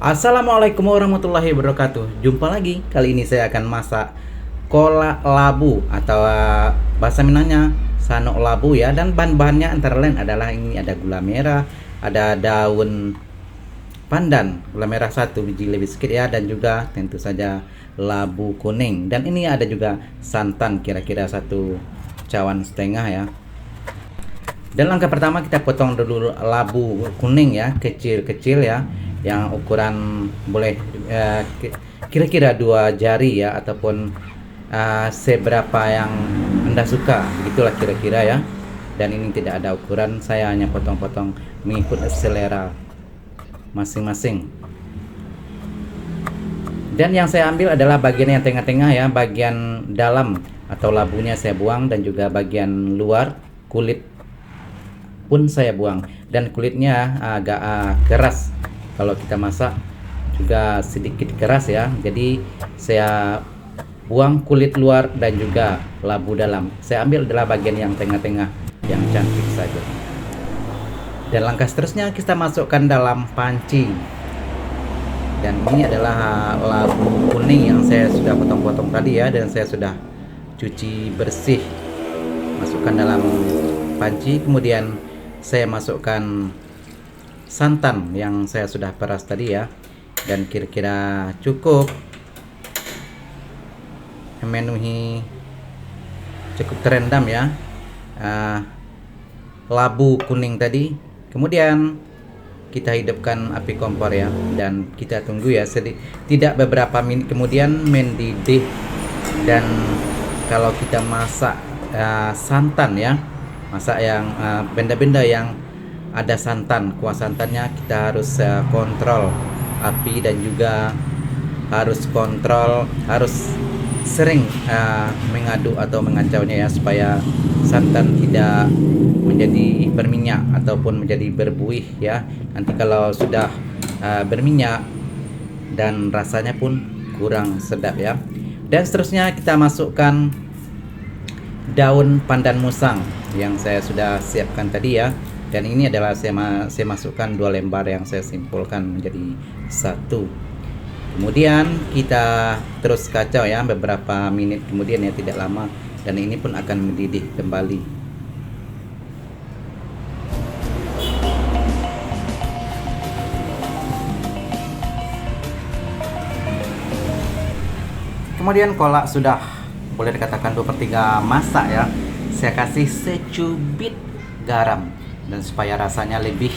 Assalamualaikum warahmatullahi wabarakatuh. Jumpa lagi. Kali ini saya akan masak kolak labu atau bahasa Minangnya sanok labu ya. Dan bahan-bahannya antara lain adalah ini ada gula merah, ada daun pandan, gula merah satu biji lebih sedikit ya, dan juga tentu saja labu kuning. Dan ini ada juga santan kira-kira satu cawan setengah ya. Dan langkah pertama kita potong dulu labu kuning ya, kecil-kecil ya, yang ukuran boleh kira-kira 2 jari ya, ataupun seberapa yang Anda suka, begitulah kira-kira ya. Dan ini tidak ada ukuran, saya hanya potong-potong mengikut selera masing-masing. Dan yang saya ambil adalah bagian yang tengah-tengah ya, bagian dalam atau labunya saya buang, dan juga bagian luar kulit pun saya buang. Dan kulitnya agak keras, kalau kita masak juga sedikit keras ya, jadi saya buang kulit luar dan juga labu dalam. Saya ambil adalah bagian yang tengah-tengah yang cantik saja. Dan langkah seterusnya kita masukkan dalam panci. Dan ini adalah labu kuning yang saya sudah potong-potong tadi ya, dan saya sudah cuci bersih. Masukkan dalam panci, kemudian saya masukkan santan yang saya sudah peras tadi ya, dan kira-kira cukup memenuhi, cukup terendam ya labu kuning tadi. Kemudian kita hidupkan api kompor ya, dan kita tunggu ya, tidak beberapa menit kemudian mendidih. Dan kalau kita masak santan ya, masak yang benda-benda yang ada santan, kuah santannya kita harus kontrol api, dan juga harus sering mengaduk atau mengacaunya ya, supaya santan tidak menjadi berminyak ataupun menjadi berbuih ya. Nanti kalau sudah berminyak dan rasanya pun kurang sedap ya. Dan seterusnya kita masukkan daun pandan musang yang saya sudah siapkan tadi ya. Dan ini adalah saya masukkan 2 lembar yang saya simpulkan menjadi satu. Kemudian kita terus kacau ya, beberapa menit kemudian ya, tidak lama, dan ini pun akan mendidih kembali. Kemudian kolak sudah boleh dikatakan 2/3 masak ya. Saya kasih secubit garam, dan supaya rasanya lebih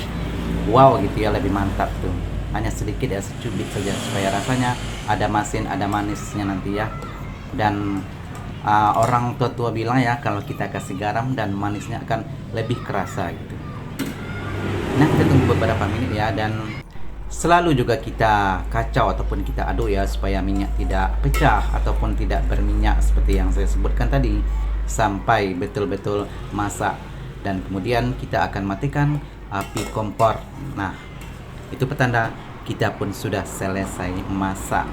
wow gitu ya, lebih mantap tuh. Hanya sedikit ya, secubit saja, supaya rasanya ada masin, ada manisnya nanti ya. Dan orang tua-tua bilang ya, kalau kita kasih garam dan manisnya akan lebih kerasa gitu. Nah, kita tunggu beberapa menit ya, dan selalu juga kita kacau ataupun kita aduk ya, supaya minyak tidak pecah ataupun tidak berminyak seperti yang saya sebutkan tadi, sampai betul-betul masak. Dan kemudian kita akan matikan api kompor. Nah, itu petanda kita pun sudah selesai masak.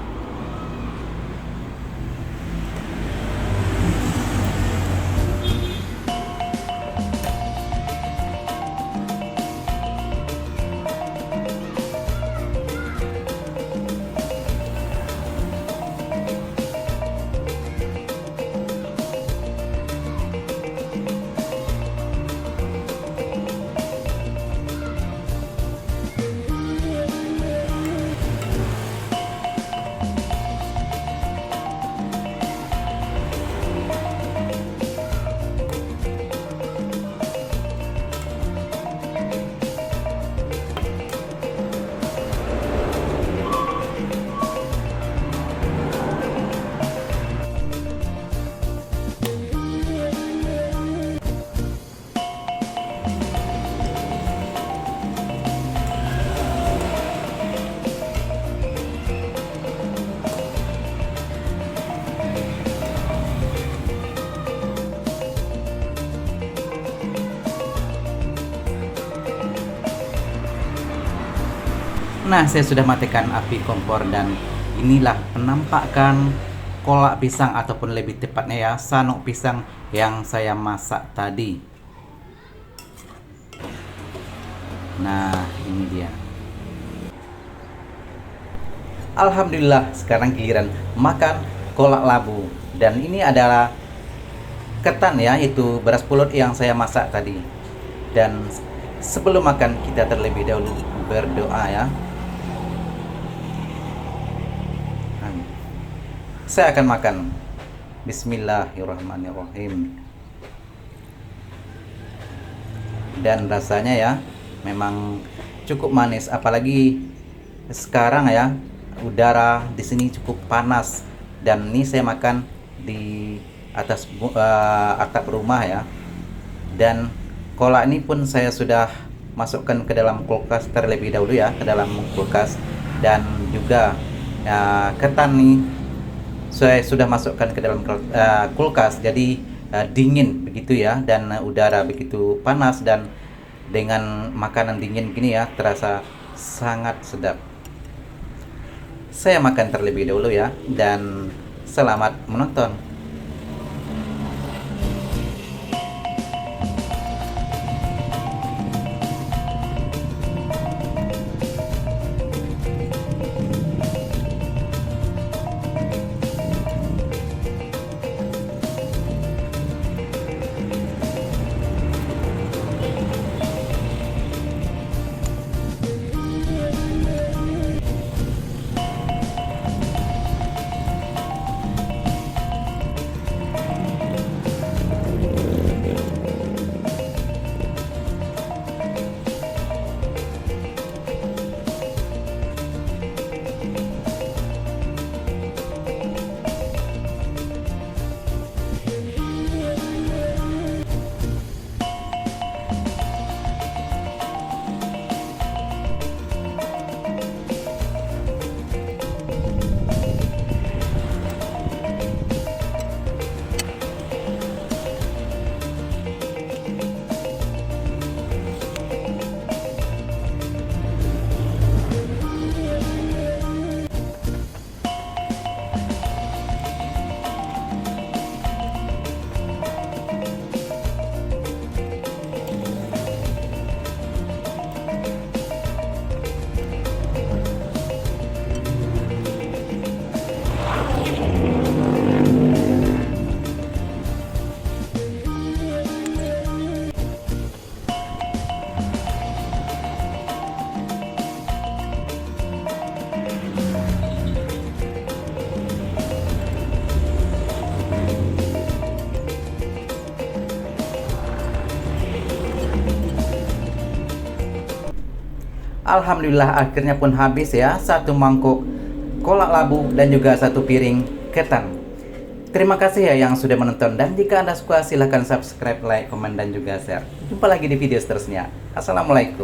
Nah, saya sudah matikan api kompor, dan inilah penampakan kolak pisang, ataupun lebih tepatnya ya, sanok pisang yang saya masak tadi. Nah, ini dia. Alhamdulillah sekarang giliran makan kolak labu. Dan ini adalah ketan ya, itu beras pulut yang saya masak tadi. Dan sebelum makan kita terlebih dahulu berdoa ya. Saya akan makan. Bismillahirrahmanirrahim. Dan rasanya ya memang cukup manis, apalagi sekarang ya udara di sini cukup panas. Dan ini saya makan di atas atap rumah ya. Dan kolak ini pun saya sudah masukkan ke dalam kulkas terlebih dahulu ya, ke dalam kulkas. Dan juga ketan nih saya sudah masukkan ke dalam kulkas, jadi dingin begitu ya, dan udara begitu panas, dan dengan makanan dingin gini ya terasa sangat sedap. Saya makan terlebih dahulu ya, dan selamat menonton. Alhamdulillah akhirnya pun habis ya, satu mangkuk kolak labu dan juga satu piring ketan. Terima kasih ya yang sudah menonton, dan jika Anda suka silahkan subscribe, like, komen, dan juga share. Jumpa lagi di video seterusnya. Assalamualaikum.